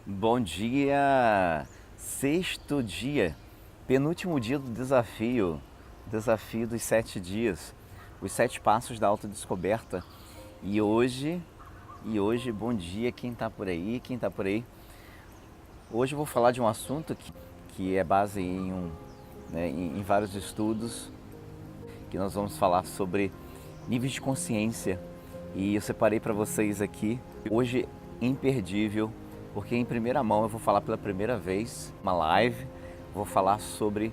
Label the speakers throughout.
Speaker 1: Bom dia! Sexto dia, penúltimo dia do desafio dos 7 dias, os 7 passos da autodescoberta. E hoje, bom dia quem tá por aí, quem tá por aí. Hoje eu vou falar de um assunto que é base em vários estudos, que nós vamos falar sobre níveis de consciência. E eu separei para vocês aqui, hoje imperdível, porque em primeira mão eu vou falar pela primeira vez, uma live, vou falar sobre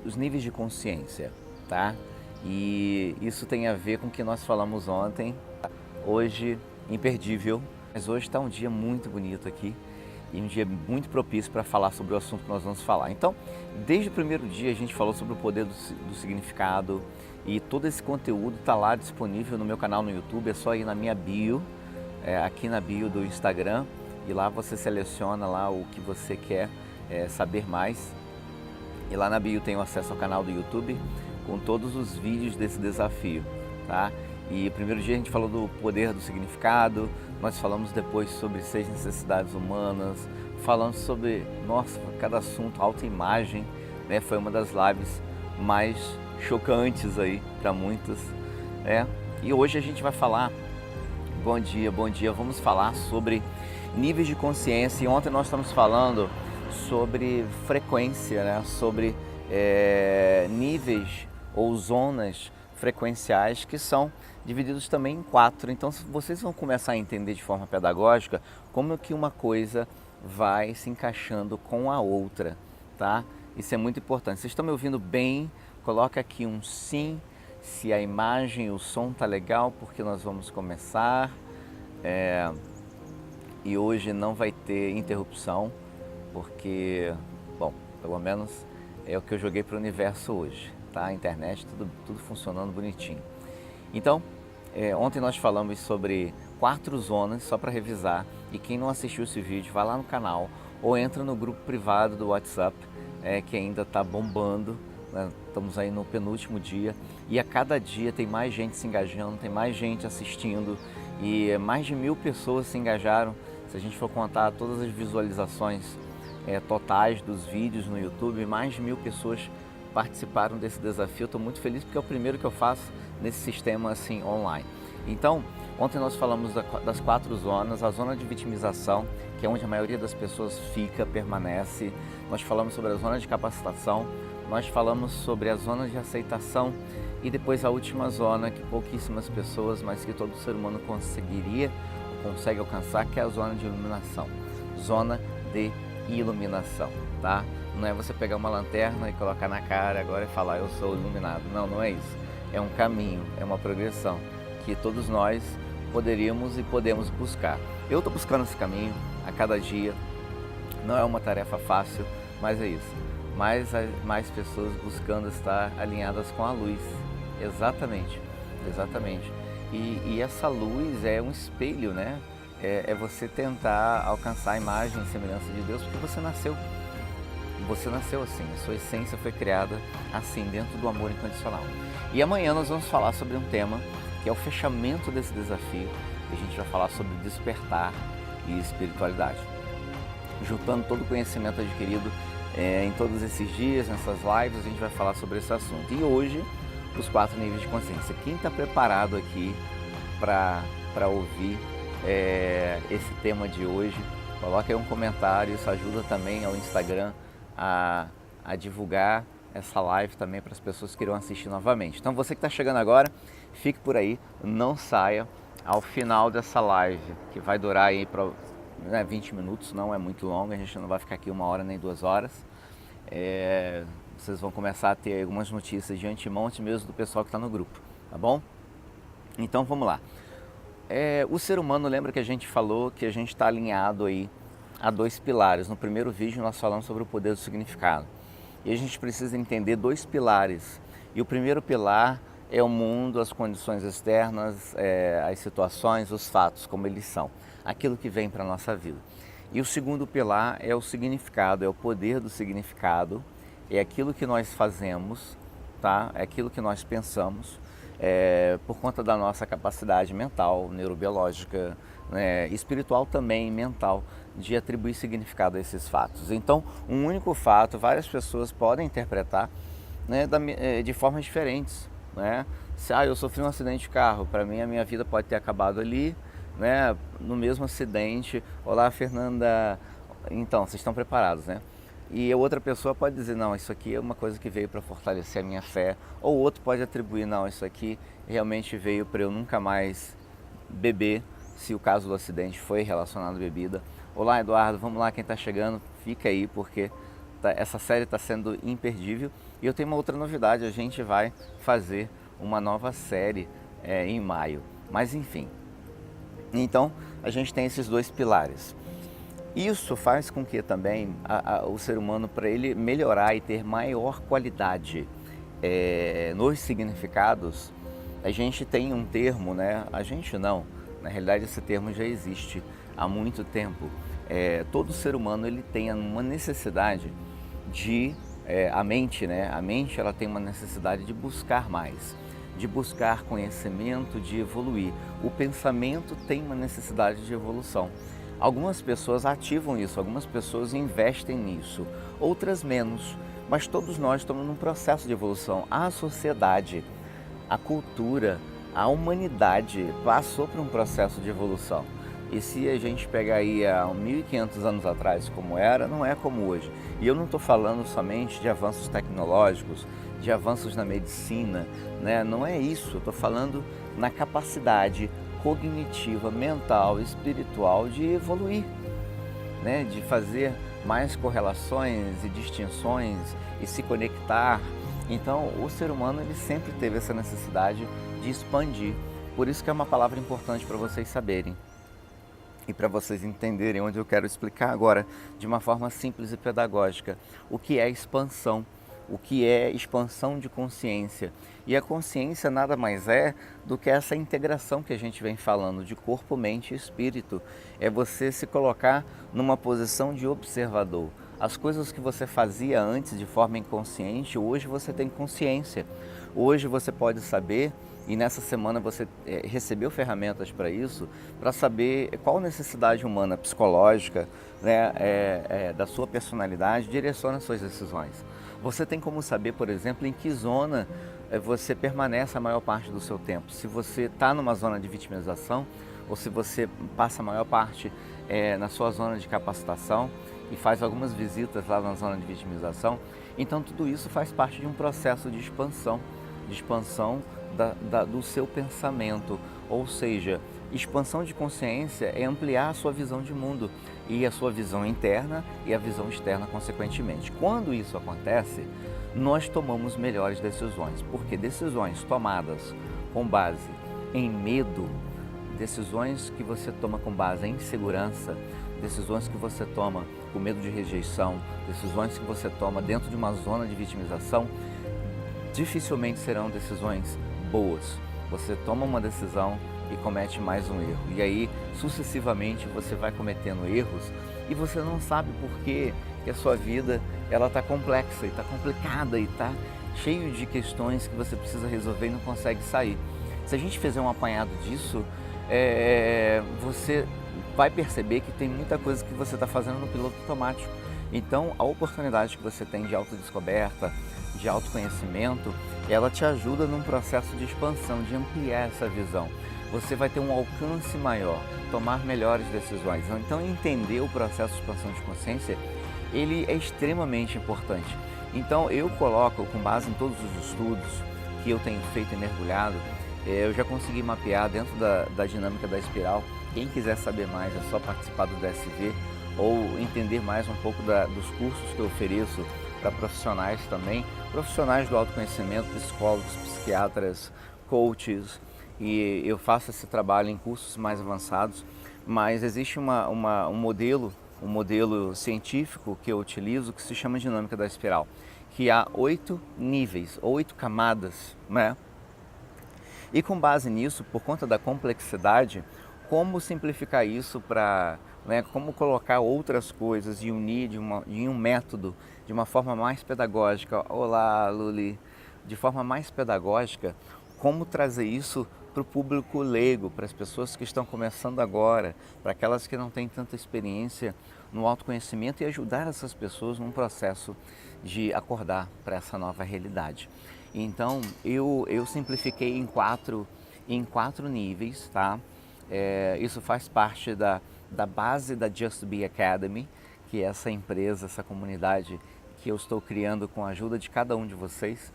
Speaker 1: os níveis de consciência, tá? E isso tem a ver com o que nós falamos ontem. Hoje imperdível, mas hoje está um dia muito bonito aqui e um dia muito propício para falar sobre o assunto que nós vamos falar. Então, desde o primeiro dia a gente falou sobre o poder do significado e todo esse conteúdo está lá disponível no meu canal no YouTube. É só ir na minha bio, aqui na bio do Instagram, e lá você seleciona lá o que você quer saber mais. E lá na bio tem o acesso ao canal do YouTube com todos os vídeos desse desafio, tá? E o primeiro dia a gente falou do poder do significado, nós falamos depois sobre 6 necessidades humanas, falamos sobre, nossa, cada assunto, autoimagem, né? Foi uma das lives mais chocantes aí para muitos, né? E hoje a gente vai falar, bom dia, vamos falar sobre níveis de consciência. E ontem nós estamos falando sobre frequência, né? Sobre níveis ou zonas frequenciais que são divididos também em 4. Então vocês vão começar a entender de forma pedagógica como que uma coisa vai se encaixando com a outra, tá? Isso é muito importante. Vocês estão me ouvindo bem? Coloca aqui um sim, se a imagem e o som tá legal, porque nós vamos começar. E hoje não vai ter interrupção, porque, bom, pelo menos é o que eu joguei para o universo hoje, tá? A internet, tudo funcionando bonitinho. Então, ontem nós falamos sobre 4 zonas, só para revisar, e quem não assistiu esse vídeo, vai lá no canal ou entra no grupo privado do WhatsApp, que ainda está bombando, né? Estamos aí no penúltimo dia, e a cada dia tem mais gente se engajando, tem mais gente assistindo, e mais de 1000 pessoas se engajaram. Se a gente for contar todas as visualizações totais dos vídeos no YouTube, mais de 1000 pessoas participaram desse desafio. Estou muito feliz porque é o primeiro que eu faço nesse sistema assim online. Então, ontem nós falamos das 4 zonas, a zona de vitimização, que é onde a maioria das pessoas fica, permanece. Nós falamos sobre a zona de capacitação, nós falamos sobre a zona de aceitação e depois a última zona que pouquíssimas pessoas, mas que todo ser humano consegue alcançar, que é a zona de iluminação. Zona de iluminação, tá? Não é você pegar uma lanterna e colocar na cara agora e falar eu sou iluminado. Não, não é isso. É um caminho, é uma progressão que todos nós poderíamos e podemos buscar. Eu estou buscando esse caminho a cada dia. Não é uma tarefa fácil, mas é isso. Mais pessoas buscando estar alinhadas com a luz. Exatamente, exatamente. E essa luz é um espelho, né? É você tentar alcançar a imagem e semelhança de Deus, porque você nasceu assim, a sua essência foi criada assim, dentro do amor incondicional. E amanhã nós vamos falar sobre um tema que é o fechamento desse desafio, e a gente vai falar sobre despertar e espiritualidade. Juntando todo o conhecimento adquirido em todos esses dias, nessas lives, a gente vai falar sobre esse assunto. E hoje, os 4 níveis de consciência. Quem está preparado aqui para ouvir esse tema de hoje, coloque aí um comentário. Isso ajuda também ao Instagram a divulgar essa live também para as pessoas que irão assistir novamente. Então você que está chegando agora, fique por aí, não saia. Ao final dessa live, que vai durar aí 20 minutos, não é muito longa, a gente não vai ficar aqui 1 hora nem 2 horas. Vocês vão começar a ter algumas notícias de antemão, antes mesmo do pessoal que está no grupo, tá bom? Então vamos lá. O ser humano, lembra que a gente falou que a gente está alinhado aí a 2 pilares. No primeiro vídeo nós falamos sobre o poder do significado. E a gente precisa entender 2 pilares. E o primeiro pilar é o mundo, as condições externas, as situações, os fatos, como eles são. Aquilo que vem para a nossa vida. E o segundo pilar é o significado, é o poder do significado. É aquilo que nós fazemos, tá? É aquilo que nós pensamos, por conta da nossa capacidade mental, neurobiológica, espiritual também, mental, de atribuir significado a esses fatos. Então, um único fato, várias pessoas podem interpretar, né, de formas diferentes, né? Se eu sofri um acidente de carro, para mim a minha vida pode ter acabado ali, né, no mesmo acidente. Olá, Fernanda. Então, vocês estão preparados, né? E outra pessoa pode dizer, não, isso aqui é uma coisa que veio para fortalecer a minha fé. Ou outro pode atribuir, não, isso aqui realmente veio para eu nunca mais beber, se o caso do acidente foi relacionado à bebida. Olá, Eduardo, vamos lá, quem está chegando, fica aí, porque essa série está sendo imperdível. E eu tenho uma outra novidade, a gente vai fazer uma nova série em maio. Mas enfim, então a gente tem esses dois pilares. Isso faz com que também o ser humano, para ele melhorar e ter maior qualidade nos significados, a gente tem um termo, né? A gente não, na realidade esse termo já existe há muito tempo. Todo ser humano ele tem uma necessidade de, a mente, né? A mente ela tem uma necessidade de buscar mais, de buscar conhecimento, de evoluir. O pensamento tem uma necessidade de evolução. Algumas pessoas ativam isso, algumas pessoas investem nisso, outras menos, mas todos nós estamos num processo de evolução. A sociedade, a cultura, a humanidade passou por um processo de evolução. E se a gente pegar aí há 1.500 anos atrás como era, não é como hoje. E eu não estou falando somente de avanços tecnológicos, de avanços na medicina, né? Não é isso, eu estou falando na capacidade cognitiva, mental, espiritual de evoluir, né? De fazer mais correlações e distinções e se conectar. Então, o ser humano ele sempre teve essa necessidade de expandir. Por isso que é uma palavra importante para vocês saberem e para vocês entenderem, onde eu quero explicar agora de uma forma simples e pedagógica o que é expansão. O que é expansão de consciência. E a consciência nada mais é do que essa integração que a gente vem falando de corpo, mente e espírito. É você se colocar numa posição de observador. As coisas que você fazia antes de forma inconsciente, hoje você tem consciência. Hoje você pode saber, e nessa semana você recebeu ferramentas para isso, para saber qual necessidade humana, psicológica, né, da sua personalidade direciona as suas decisões. Você tem como saber, por exemplo, em que zona você permanece a maior parte do seu tempo. Se você está numa zona de vitimização ou se você passa a maior parte na sua zona de capacitação e faz algumas visitas lá na zona de vitimização. Então tudo isso faz parte de um processo de expansão do seu pensamento. Ou seja, expansão de consciência é ampliar a sua visão de mundo e a sua visão interna e a visão externa consequentemente. Quando isso acontece, nós tomamos melhores decisões, porque decisões tomadas com base em medo, decisões que você toma com base em insegurança, decisões que você toma com medo de rejeição, decisões que você toma dentro de uma zona de vitimização, dificilmente serão decisões boas. Você toma uma decisão e comete mais um erro. E aí, sucessivamente, você vai cometendo erros e você não sabe por que a sua vida está complexa e está complicada e está cheio de questões que você precisa resolver e não consegue sair. Se a gente fizer um apanhado disso, você vai perceber que tem muita coisa que você está fazendo no piloto automático. Então, a oportunidade que você tem de autodescoberta, de autoconhecimento, ela te ajuda num processo de expansão, de ampliar essa visão. Você vai ter um alcance maior, tomar melhores decisões. Então, entender o processo de expansão de consciência, ele é extremamente importante. Então, eu coloco, com base em todos os estudos que eu tenho feito e mergulhado, eu já consegui mapear dentro da dinâmica da espiral. Quem quiser saber mais é só participar do DSV ou entender mais um pouco dos cursos que eu ofereço para profissionais também, profissionais do autoconhecimento, psicólogos, psiquiatras, coaches, e eu faço esse trabalho em cursos mais avançados, mas existe um modelo científico que eu utilizo que se chama dinâmica da espiral, que há 8 níveis, 8 camadas, né? E com base nisso, por conta da complexidade, como simplificar isso para, né, como colocar outras coisas e unir em um método, de uma forma mais pedagógica. Olá, Luli! De forma mais pedagógica, como trazer isso para o público leigo, para as pessoas que estão começando agora, para aquelas que não têm tanta experiência no autoconhecimento, e ajudar essas pessoas num processo de acordar para essa nova realidade. Então eu simplifiquei em quatro níveis, tá? Isso faz parte da base da Just Be Academy, que é essa empresa, essa comunidade que eu estou criando com a ajuda de cada um de vocês,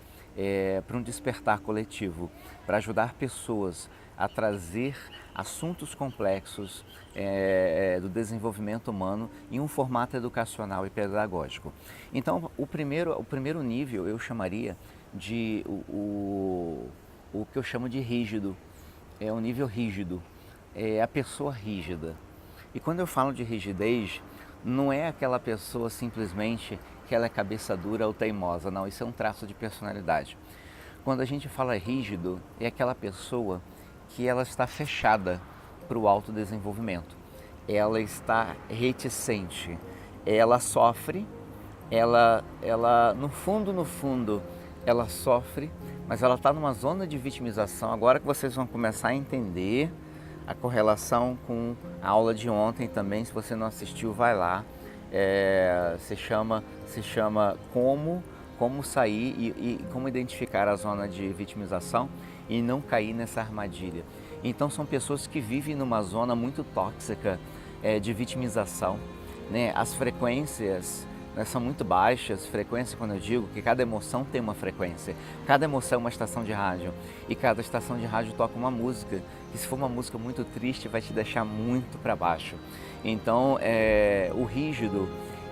Speaker 1: para um despertar coletivo, para ajudar pessoas a trazer assuntos complexos do desenvolvimento humano em um formato educacional e pedagógico. Então, o primeiro nível eu chamaria de o que eu chamo de rígido. É o nível rígido, é a pessoa rígida. E quando eu falo de rigidez, não é aquela pessoa simplesmente que ela é cabeça dura ou teimosa, não, isso é um traço de personalidade. Quando a gente fala rígido, é aquela pessoa que ela está fechada para o autodesenvolvimento, ela está reticente, ela sofre, ela no fundo, ela sofre, mas ela está numa zona de vitimização. Agora que vocês vão começar a entender a correlação com a aula de ontem também, se você não assistiu, vai lá. Se chama como sair e como identificar a zona de vitimização e não cair nessa armadilha. Então são pessoas que vivem numa zona muito tóxica de vitimização, né? As frequências, né, são muito baixas. Frequência, quando eu digo que cada emoção tem uma frequência, cada emoção é uma estação de rádio, e cada estação de rádio toca uma música, que se for uma música muito triste vai te deixar muito para baixo. Então o rígido,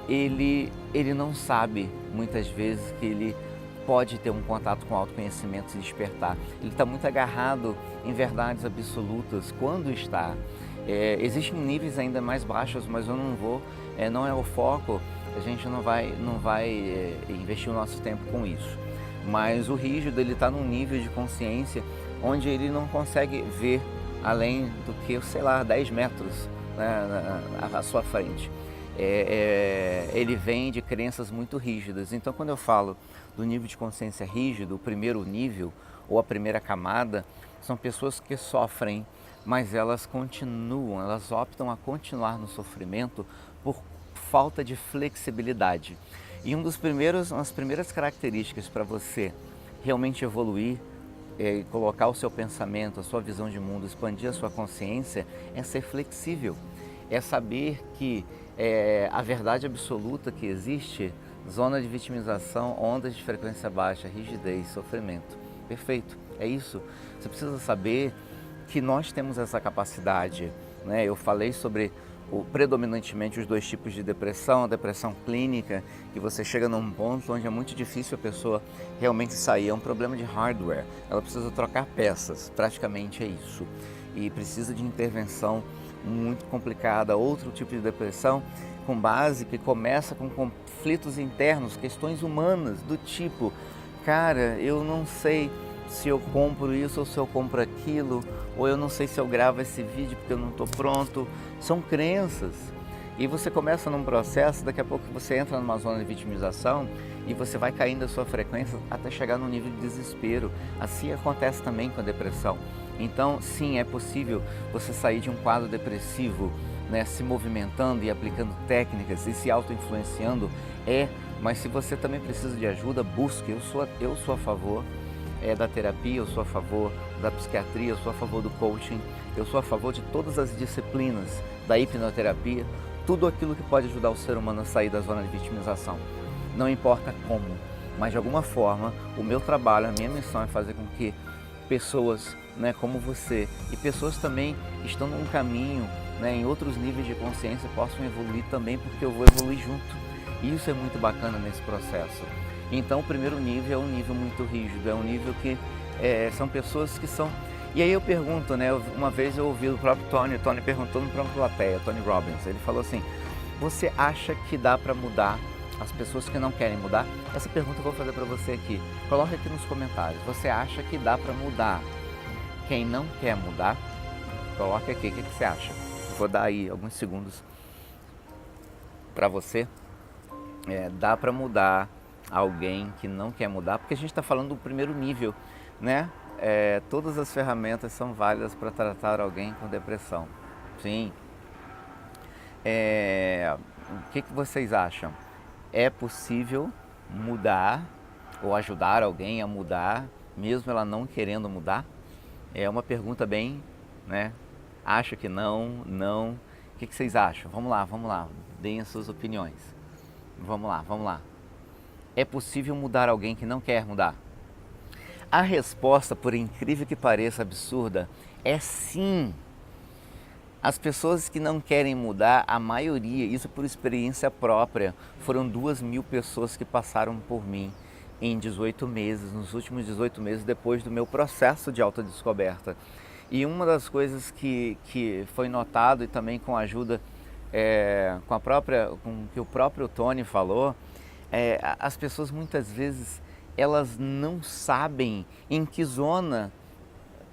Speaker 1: ele não sabe muitas vezes que ele pode ter um contato com o autoconhecimento e despertar. Ele está muito agarrado em verdades absolutas quando está. Existem níveis ainda mais baixos, mas eu não vou, não é o foco, a gente não vai investir o nosso tempo com isso. Mas o rígido, ele está num nível de consciência onde ele não consegue ver além do que, sei lá, 10 metros, né, à sua frente. Ele vem de crenças muito rígidas. Então, quando eu falo do nível de consciência rígido, o primeiro nível ou a primeira camada, são pessoas que sofrem, mas elas continuam, elas optam a continuar no sofrimento por falta de flexibilidade. E uma das primeiras características para você realmente evoluir, colocar o seu pensamento, a sua visão de mundo, expandir a sua consciência, é ser flexível, é saber que a verdade absoluta que existe, zona de vitimização, ondas de frequência baixa, rigidez, sofrimento. Perfeito, é isso. Você precisa saber que nós temos essa capacidade, né? Eu falei sobre predominantemente os dois tipos de depressão, a depressão clínica, que você chega num ponto onde é muito difícil a pessoa realmente sair, é um problema de hardware, ela precisa trocar peças, praticamente é isso, e precisa de intervenção muito complicada. Outro tipo de depressão com base que começa com conflitos internos, questões humanas do tipo, cara, eu não sei se eu compro isso ou se eu compro aquilo, ou eu não sei se eu gravo esse vídeo porque eu não estou pronto. São crenças. E você começa num processo, daqui a pouco você entra numa zona de vitimização e você vai caindo a sua frequência até chegar num nível de desespero. Assim acontece também com a depressão. Então, sim, é possível você sair de um quadro depressivo, né, se movimentando e aplicando técnicas e se auto-influenciando, mas se você também precisa de ajuda, busque. Eu sou a favor da terapia, eu sou a favor da psiquiatria, eu sou a favor do coaching, eu sou a favor de todas as disciplinas da hipnoterapia, tudo aquilo que pode ajudar o ser humano a sair da zona de vitimização. Não importa como, mas de alguma forma o meu trabalho, a minha missão é fazer com que pessoas, né, como você e pessoas também que estão num caminho, né, em outros níveis de consciência possam evoluir também, porque eu vou evoluir junto. E isso é muito bacana nesse processo. Então o primeiro nível é um nível muito rígido, é um nível que são pessoas que são... E aí eu pergunto, né, uma vez eu ouvi o próprio Tony perguntou para uma plateia, Tony Robbins, ele falou assim, você acha que dá para mudar as pessoas que não querem mudar? Essa pergunta eu vou fazer para você aqui, coloque aqui nos comentários, você acha que dá para mudar quem não quer mudar? Coloque aqui, o que você acha? Vou dar aí alguns segundos para você. Dá para mudar alguém que não quer mudar, porque a gente está falando do primeiro nível, né? todas as ferramentas são válidas para tratar alguém com depressão. Sim. O que vocês acham? É possível mudar ou ajudar alguém a mudar, mesmo ela não querendo mudar? É uma pergunta bem, né? Acho que não, não. O que vocês acham? Vamos lá, deem as suas opiniões. Vamos lá. É possível mudar alguém que não quer mudar? A resposta, por incrível que pareça absurda, é sim. As pessoas que não querem mudar, a maioria, isso por experiência própria, foram 2.000 pessoas que passaram por mim em 18 meses, nos últimos 18 meses, depois do meu processo de autodescoberta. E uma das coisas que foi notado, e também com a ajuda, com o que o próprio Tony falou, as pessoas muitas vezes, elas não sabem em que zona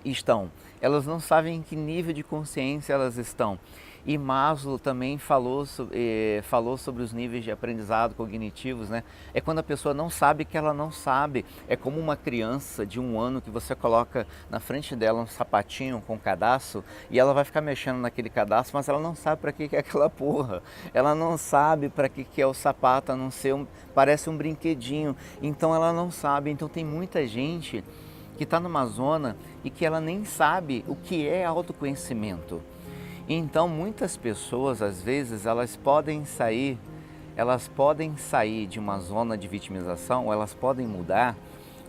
Speaker 1: estão, elas não sabem em que nível de consciência elas estão. E Maslow também falou sobre os níveis de aprendizado cognitivos, né? É quando a pessoa não sabe que ela não sabe. É como uma criança de 1 ano que você coloca na frente dela um sapatinho com cadastro e ela vai ficar mexendo naquele cadastro, mas ela não sabe para que é aquela porra. Ela não sabe para que é o sapato, a não ser parece um brinquedinho. Então ela não sabe. Então tem muita gente que está numa zona e que ela nem sabe o que é autoconhecimento. Então muitas pessoas, às vezes, elas podem sair de uma zona de vitimização, ou elas podem mudar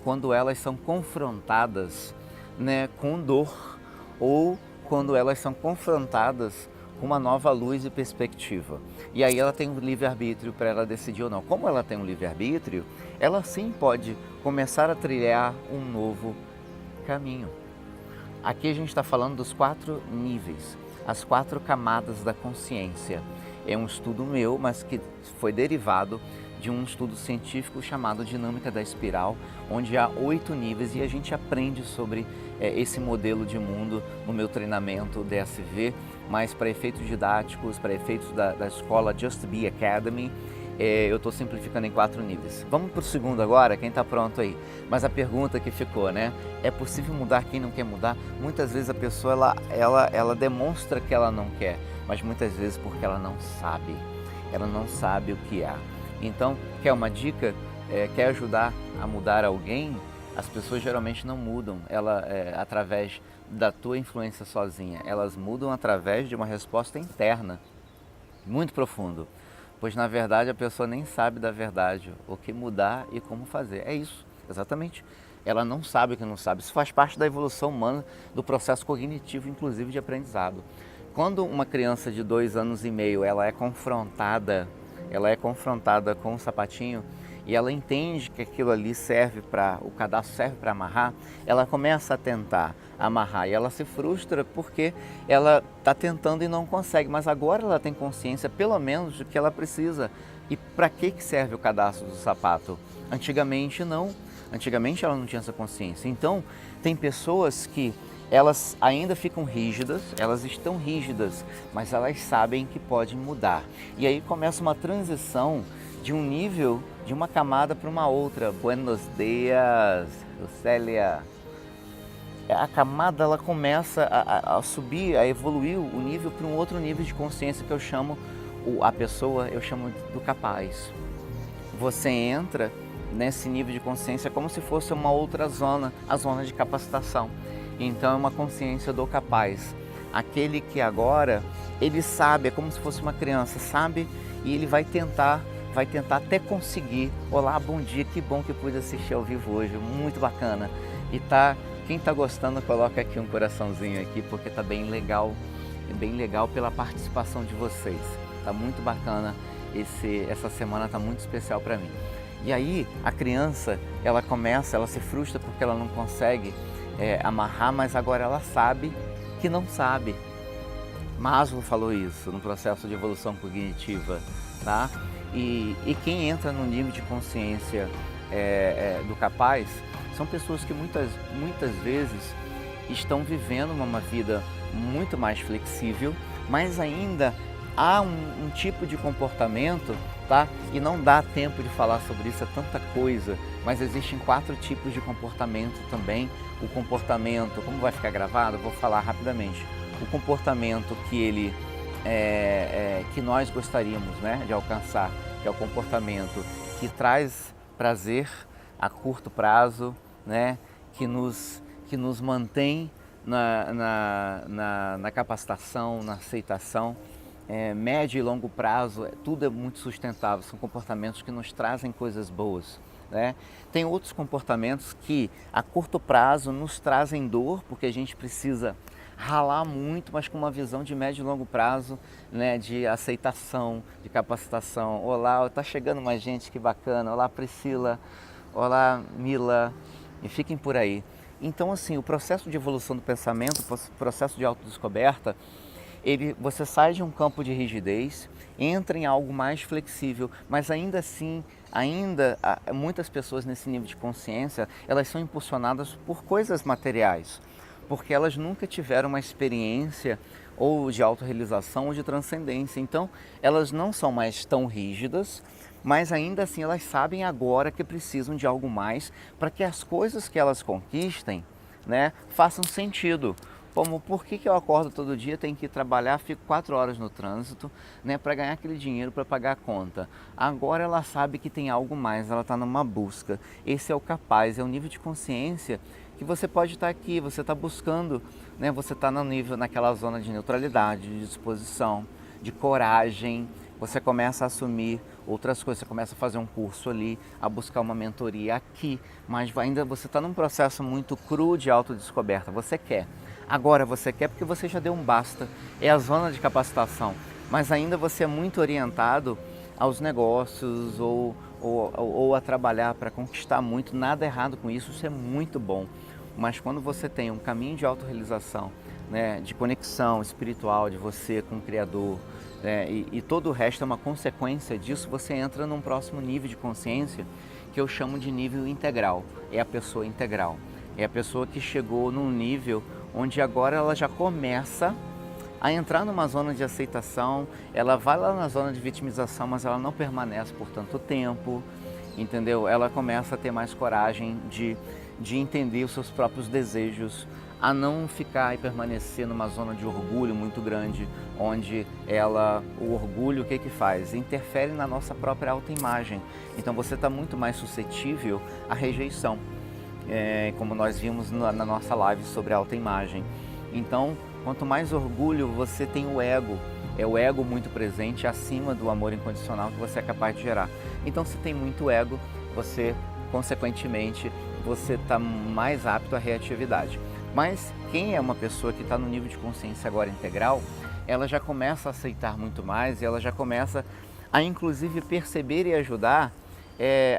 Speaker 1: quando elas são confrontadas, né, com dor, ou quando elas são confrontadas com uma nova luz e perspectiva. E aí ela tem um livre-arbítrio para ela decidir ou não. Como ela tem um livre-arbítrio, ela sim pode começar a trilhar um novo caminho. Aqui a gente está falando dos 4 níveis, as 4 camadas da consciência. É um estudo meu, mas que foi derivado de um estudo científico chamado Dinâmica da Espiral, onde há 8 níveis e a gente aprende sobre esse modelo de mundo no meu treinamento DSV, mas para efeitos didáticos, para efeitos da escola Just Be Academy, eu estou simplificando em 4 níveis. Vamos para o segundo agora, quem está pronto aí? Mas a pergunta que ficou, né? É possível mudar quem não quer mudar? Muitas vezes a pessoa, ela demonstra que ela não quer, mas muitas vezes porque ela não sabe. Ela não sabe o que há. Então, quer uma dica? Quer ajudar a mudar alguém? As pessoas geralmente não mudam através da tua influência sozinha. Elas mudam através de uma resposta interna, muito profundo. Pois na verdade a pessoa nem sabe da verdade, o que mudar e como fazer. É isso, exatamente. Ela não sabe o que não sabe. Isso faz parte da evolução humana, do processo cognitivo, inclusive de aprendizado. Quando uma criança de 2 anos e meio ela é confrontada com um sapatinho e ela entende que aquilo ali o cadastro serve para amarrar, ela começa a tentar amarrar e ela se frustra porque ela está tentando e não consegue, mas agora ela tem consciência pelo menos do que ela precisa. E para que serve o cadastro do sapato? Antigamente não, antigamente ela não tinha essa consciência. Então tem pessoas que elas ainda ficam rígidas, elas estão rígidas, mas elas sabem que podem mudar. E aí começa uma transição de um nível, de uma camada para uma outra. Buenos dias, Lucélia. A camada ela começa a subir, a evoluir o nível para um outro nível de consciência que eu chamo, eu chamo do capaz. Você entra nesse nível de consciência como se fosse uma outra zona, a zona de capacitação. Então é uma consciência do capaz. Aquele que agora, ele sabe, é como se fosse uma criança, sabe? E ele vai tentar até conseguir. Olá, bom dia, que bom que pude assistir ao vivo hoje, muito bacana. E quem está gostando, coloca aqui um coraçãozinho aqui, porque tá bem legal pela participação de vocês. Tá muito bacana, essa semana tá muito especial para mim. E aí a criança, ela se frustra porque ela não consegue amarrar, mas agora ela sabe que não sabe. Maslow falou isso no processo de evolução cognitiva, tá? E quem entra no nível de consciência do capaz são pessoas que muitas vezes estão vivendo uma vida muito mais flexível, mas ainda há um tipo de comportamento, tá? E não dá tempo de falar sobre isso, é tanta coisa, mas existem 4 tipos de comportamento também. O comportamento, como vai ficar gravado, eu vou falar rapidamente. O comportamento que nós gostaríamos, né, de alcançar, que é o comportamento que traz prazer a curto prazo, né, que nos mantém na capacitação, na aceitação. Médio e longo prazo, tudo é muito sustentável, são comportamentos que nos trazem coisas boas, né? Tem outros comportamentos que a curto prazo nos trazem dor, porque a gente precisa ralar muito, mas com uma visão de médio e longo prazo, né, de aceitação, de capacitação. Olá, tá chegando mais gente, que bacana. Olá, Priscila. Olá, Mila. E fiquem por aí. Então, assim, o processo de evolução do pensamento, o processo de autodescoberta, você sai de um campo de rigidez, entra em algo mais flexível, mas ainda assim, muitas pessoas nesse nível de consciência, elas são impulsionadas por coisas materiais, porque elas nunca tiveram uma experiência ou de autorrealização ou de transcendência. Então, elas não são mais tão rígidas, mas ainda assim elas sabem agora que precisam de algo mais para que as coisas que elas conquistem, né, façam sentido. Como, por que eu acordo todo dia, tenho que ir trabalhar, fico 4 horas no trânsito, né, para ganhar aquele dinheiro para pagar a conta. Agora ela sabe que tem algo mais, ela está numa busca. Esse é o capaz, é o nível de consciência que você pode estar aqui, você está buscando, né, você está no nível, naquela zona de neutralidade, de disposição, de coragem. Você começa a assumir outras coisas, você começa a fazer um curso ali, a buscar uma mentoria aqui, mas ainda você está num processo muito cru de autodescoberta, você quer. Agora você quer porque você já deu um basta, é a zona de capacitação, mas ainda você é muito orientado aos negócios ou a trabalhar para conquistar muito, nada errado com isso, isso é muito bom. Mas quando você tem um caminho de autorrealização, né, de conexão espiritual de você com o Criador, e todo o resto é uma consequência disso, você entra num próximo nível de consciência que eu chamo de nível integral, é a pessoa integral. É a pessoa que chegou num nível onde agora ela já começa a entrar numa zona de aceitação, ela vai lá na zona de vitimização, mas ela não permanece por tanto tempo, entendeu? Ela começa a ter mais coragem de entender os seus próprios desejos, a não ficar e permanecer numa zona de orgulho muito grande, onde o orgulho o que faz? Interfere na nossa própria autoimagem. Então você está muito mais suscetível à rejeição, como nós vimos na nossa live sobre a autoimagem. Então, quanto mais orgulho você tem o ego, é o ego muito presente acima do amor incondicional que você é capaz de gerar. Então, se tem muito ego, você, consequentemente, você está mais apto à reatividade. Mas quem é uma pessoa que está no nível de consciência agora integral, ela já começa a aceitar muito mais e ela já começa a, inclusive, perceber e ajudar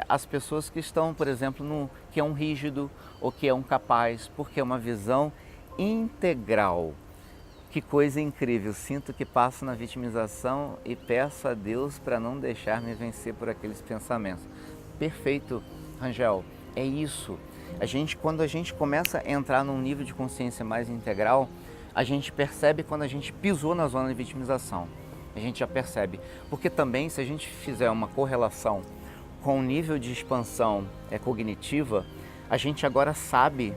Speaker 1: as pessoas que estão, por exemplo, que é um rígido ou que é um capaz, porque é uma visão integral. Que coisa incrível, sinto que passo na vitimização e peço a Deus para não deixar me vencer por aqueles pensamentos. Perfeito, Rangel, é isso. Quando a gente começa a entrar num nível de consciência mais integral, a gente percebe quando a gente pisou na zona de vitimização. A gente já percebe, porque também se a gente fizer uma correlação com o nível de expansão cognitiva, a gente agora sabe,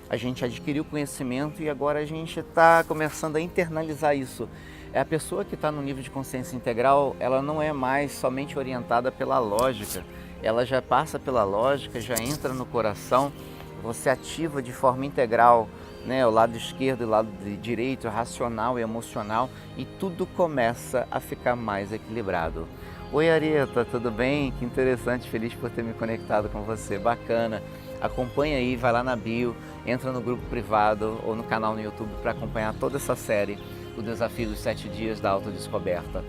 Speaker 1: a gente adquiriu conhecimento e agora a gente está começando a internalizar isso. A pessoa que está no nível de consciência integral, ela não é mais somente orientada pela lógica, ela já passa pela lógica, já entra no coração, você ativa de forma integral, né, o lado esquerdo e o lado direito, racional e emocional, e tudo começa a ficar mais equilibrado. Oi Areta, tudo bem? Que interessante, feliz por ter me conectado com você, bacana. Acompanha aí, vai lá na bio, entra no grupo privado ou no canal no YouTube para acompanhar toda essa série, o Desafio dos 7 Dias da Autodescoberta.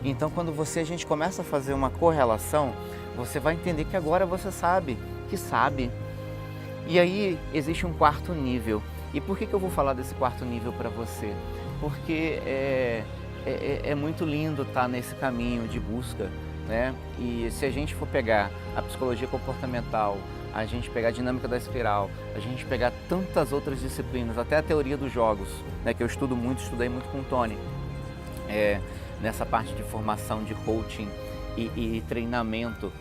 Speaker 1: Então quando a gente começa a fazer uma correlação, você vai entender que agora você sabe, que sabe. E aí existe um 4º nível. E por que eu vou falar desse 4º nível para você? Porque é muito lindo estar nesse caminho de busca, né? E se a gente for pegar a psicologia comportamental, a gente pegar a dinâmica da espiral, a gente pegar tantas outras disciplinas, até a teoria dos jogos, né, que eu estudei muito com o Tony, nessa parte de formação, de coaching e treinamento,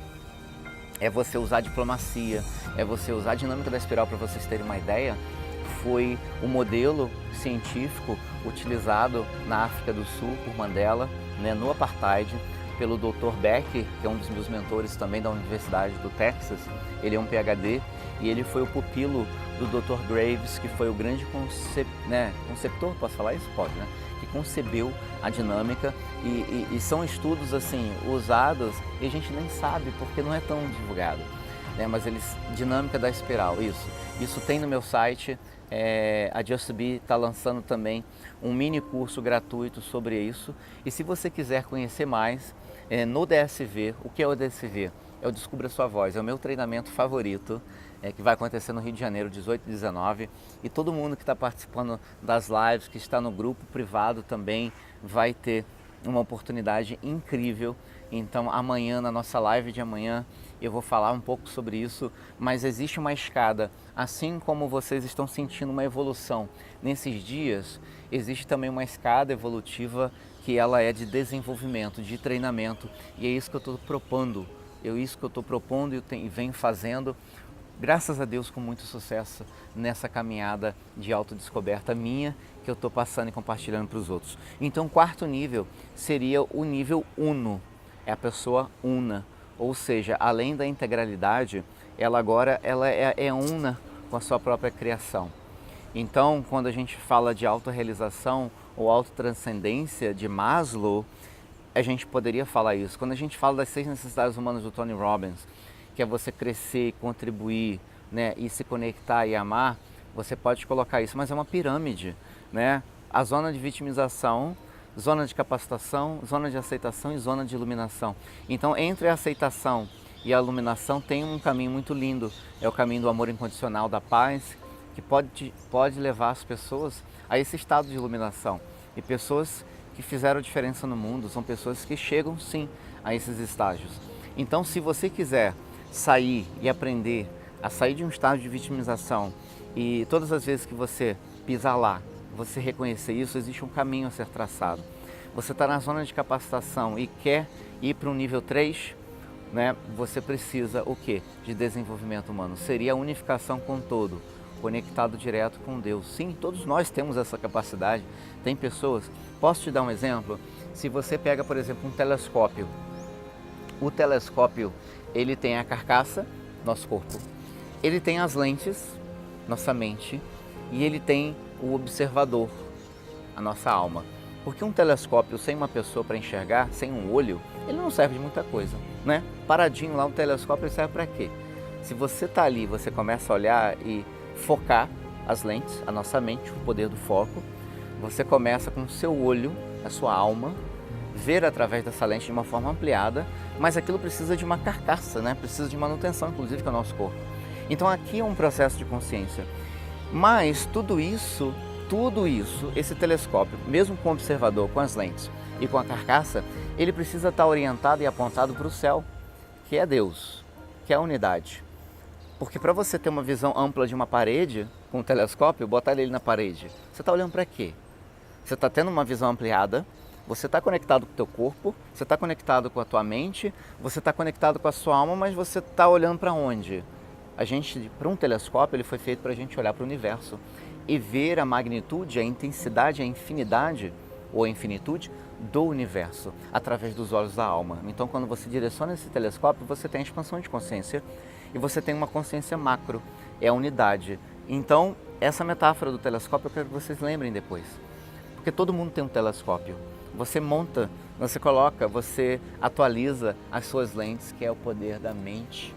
Speaker 1: é você usar a diplomacia, é você usar a dinâmica da espiral. Para vocês terem uma ideia, foi o modelo científico utilizado na África do Sul por Mandela, né, no Apartheid, pelo Dr. Beck, que é um dos meus mentores também da Universidade do Texas. Ele é um PhD e ele foi o pupilo do Dr. Graves, que foi o grande conceptor, posso falar isso? Pode, né? Que concebeu a dinâmica e são estudos assim usados e a gente nem sabe porque não é tão divulgado, né? Mas dinâmica da espiral, isso tem no meu site. A JustBe está lançando também um mini curso gratuito sobre isso. E se você quiser conhecer mais no DSV, o que é o DSV? É o Descubra Sua Voz, é o meu treinamento favorito, que vai acontecer no Rio de Janeiro, 18 e 19. E todo mundo que está participando das lives, que está no grupo privado também, vai ter uma oportunidade incrível. Então amanhã, na nossa live de amanhã, eu vou falar um pouco sobre isso, mas existe uma escada. Assim como vocês estão sentindo uma evolução nesses dias, existe também uma escada evolutiva que ela é de desenvolvimento, de treinamento, e é isso que eu estou propondo. E venho fazendo, graças a Deus, com muito sucesso nessa caminhada de autodescoberta minha, que eu estou passando e compartilhando para os outros. Então, o quarto nível seria o nível uno, é a pessoa una, ou seja, além da integralidade, ela agora é una com a sua própria criação. Então, quando a gente fala de autorrealização ou autotranscendência de Maslow, a gente poderia falar isso. Quando a gente fala das 6 necessidades humanas do Tony Robbins, que é você crescer, contribuir, né, e se conectar e amar, você pode colocar isso, mas é uma pirâmide, né? A zona de vitimização, zona de capacitação, zona de aceitação e zona de iluminação. Então, entre a aceitação e a iluminação tem um caminho muito lindo, é o caminho do amor incondicional, da paz, que pode levar as pessoas a esse estado de iluminação. E pessoas que fizeram diferença no mundo são pessoas que chegam sim a esses estágios. Então, se você quiser sair e aprender a sair de um estado de vitimização e todas as vezes que você pisar lá, você reconhecer isso, existe um caminho a ser traçado. Você está na zona de capacitação e quer ir para um nível 3, né? Você precisa o quê? De desenvolvimento humano. Seria a unificação com o todo, conectado direto com Deus. Sim, todos nós temos essa capacidade. Tem pessoas, posso te dar um exemplo? Se você pega, por exemplo, um telescópio. O telescópio, ele tem a carcaça, nosso corpo. Ele tem as lentes, nossa mente. E ele tem o observador, a nossa alma. Porque um telescópio sem uma pessoa para enxergar, sem um olho, ele não serve de muita coisa, né? Paradinho lá, um telescópio ele serve para quê? Se você está ali, você começa a olhar e focar as lentes, a nossa mente, o poder do foco, você começa com o seu olho, a sua alma, ver através dessa lente de uma forma ampliada, mas aquilo precisa de uma carcaça, né? Precisa de manutenção, inclusive, que é o nosso corpo. Então aqui é um processo de consciência. Mas tudo isso, esse telescópio, mesmo com o observador, com as lentes e com a carcaça, ele precisa estar orientado e apontado para o céu, que é Deus, que é a unidade. Porque para você ter uma visão ampla de uma parede, com um telescópio, botar ele na parede, você está olhando para quê? Você está tendo uma visão ampliada, você está conectado com o teu corpo, você está conectado com a tua mente, você está conectado com a sua alma, mas você está olhando para onde? Para um telescópio, ele foi feito para a gente olhar para o universo e ver a magnitude, a intensidade, a infinidade ou a infinitude do universo através dos olhos da alma. Então, quando você direciona esse telescópio, você tem a expansão de consciência e você tem uma consciência macro, é a unidade. Então, essa metáfora do telescópio eu quero que vocês lembrem depois, porque todo mundo tem um telescópio. Você monta, você coloca, você atualiza as suas lentes, que é o poder da mente.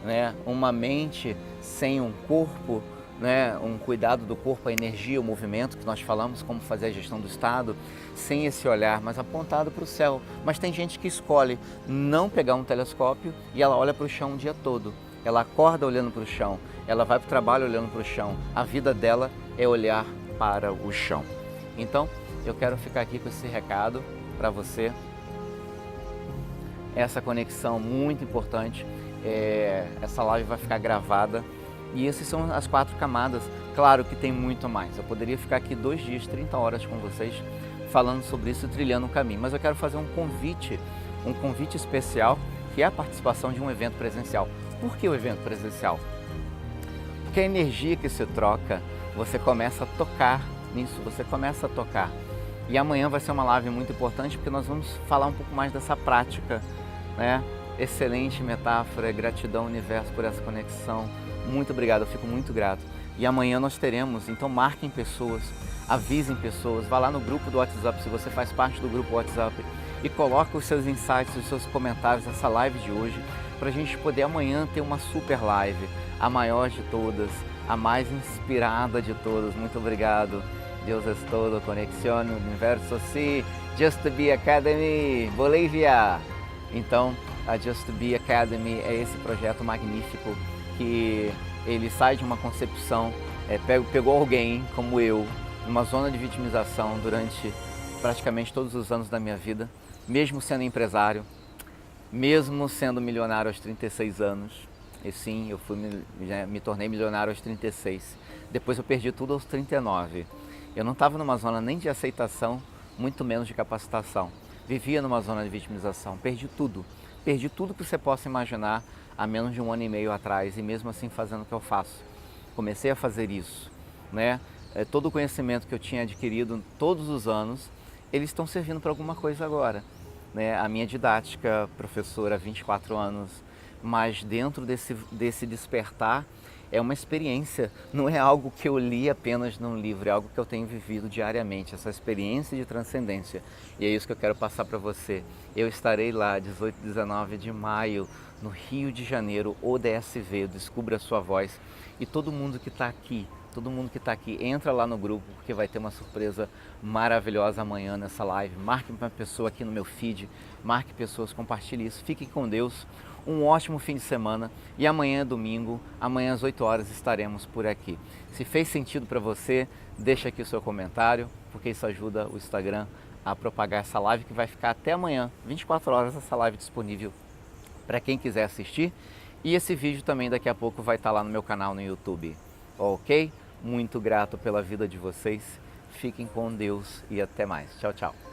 Speaker 1: Né? Uma mente sem um corpo, né? Um cuidado do corpo, a energia, o movimento, que nós falamos, como fazer a gestão do estado, sem esse olhar, mas apontado para o céu. Mas tem gente que escolhe não pegar um telescópio e ela olha para o chão o dia todo. Ela acorda olhando para o chão, ela vai para o trabalho olhando para o chão. A vida dela é olhar para o chão. Então, eu quero ficar aqui com esse recado para você. Essa conexão muito importante. Essa live vai ficar gravada e essas são as 4 camadas. Claro que tem muito mais, eu poderia ficar aqui 2 dias, 30 horas com vocês falando sobre isso, trilhando o caminho. Mas eu quero fazer um convite especial, que é a participação de um evento presencial. Por que o evento presencial? Porque a energia que se troca, você começa a tocar nisso, você começa a tocar. E amanhã vai ser uma live muito importante, porque nós vamos falar um pouco mais dessa prática, né? Excelente metáfora, gratidão universo por essa conexão. Muito obrigado, eu fico muito grato. E amanhã nós teremos, então marquem pessoas, avisem pessoas, vá lá no grupo do WhatsApp, se você faz parte do grupo WhatsApp, e coloque os seus insights, os seus comentários nessa live de hoje, para a gente poder amanhã ter uma super live, a maior de todas, a mais inspirada de todas. Muito obrigado. Deus é todo, Conexión, Universo, sí, Just to Be Academy, Bolívia. Então, a Just to Be Academy é esse projeto magnífico que ele sai de uma concepção, pegou alguém como eu, numa zona de vitimização durante praticamente todos os anos da minha vida, mesmo sendo empresário, mesmo sendo milionário aos 36 anos. E sim, eu me tornei milionário aos 36. Depois eu perdi tudo aos 39. Eu não estava numa zona nem de aceitação, muito menos de capacitação. Vivia numa zona de vitimização, perdi tudo que você possa imaginar há menos de 1 ano e meio atrás, e mesmo assim fazendo o que eu faço. Comecei a fazer isso, né? Todo o conhecimento que eu tinha adquirido todos os anos, eles estão servindo para alguma coisa agora, né? A minha didática, professora há 24 anos, mas dentro desse despertar, é uma experiência, não é algo que eu li apenas num livro, é algo que eu tenho vivido diariamente, essa experiência de transcendência. E é isso que eu quero passar para você. Eu estarei lá 18 e 19 de maio, no Rio de Janeiro, ODSV, Descubra a Sua Voz. E todo mundo que está aqui, entra lá no grupo, porque vai ter uma surpresa maravilhosa amanhã nessa live. Marque uma pessoa aqui no meu feed, marque pessoas, compartilhe isso. Fiquem com Deus. Um ótimo fim de semana, e amanhã é domingo, amanhã às 8 horas estaremos por aqui. Se fez sentido para você, deixa aqui o seu comentário, porque isso ajuda o Instagram a propagar essa live, que vai ficar até amanhã, 24 horas, essa live disponível para quem quiser assistir. E esse vídeo também daqui a pouco vai estar lá no meu canal no YouTube, ok? Muito grato pela vida de vocês, fiquem com Deus e até mais. Tchau, tchau.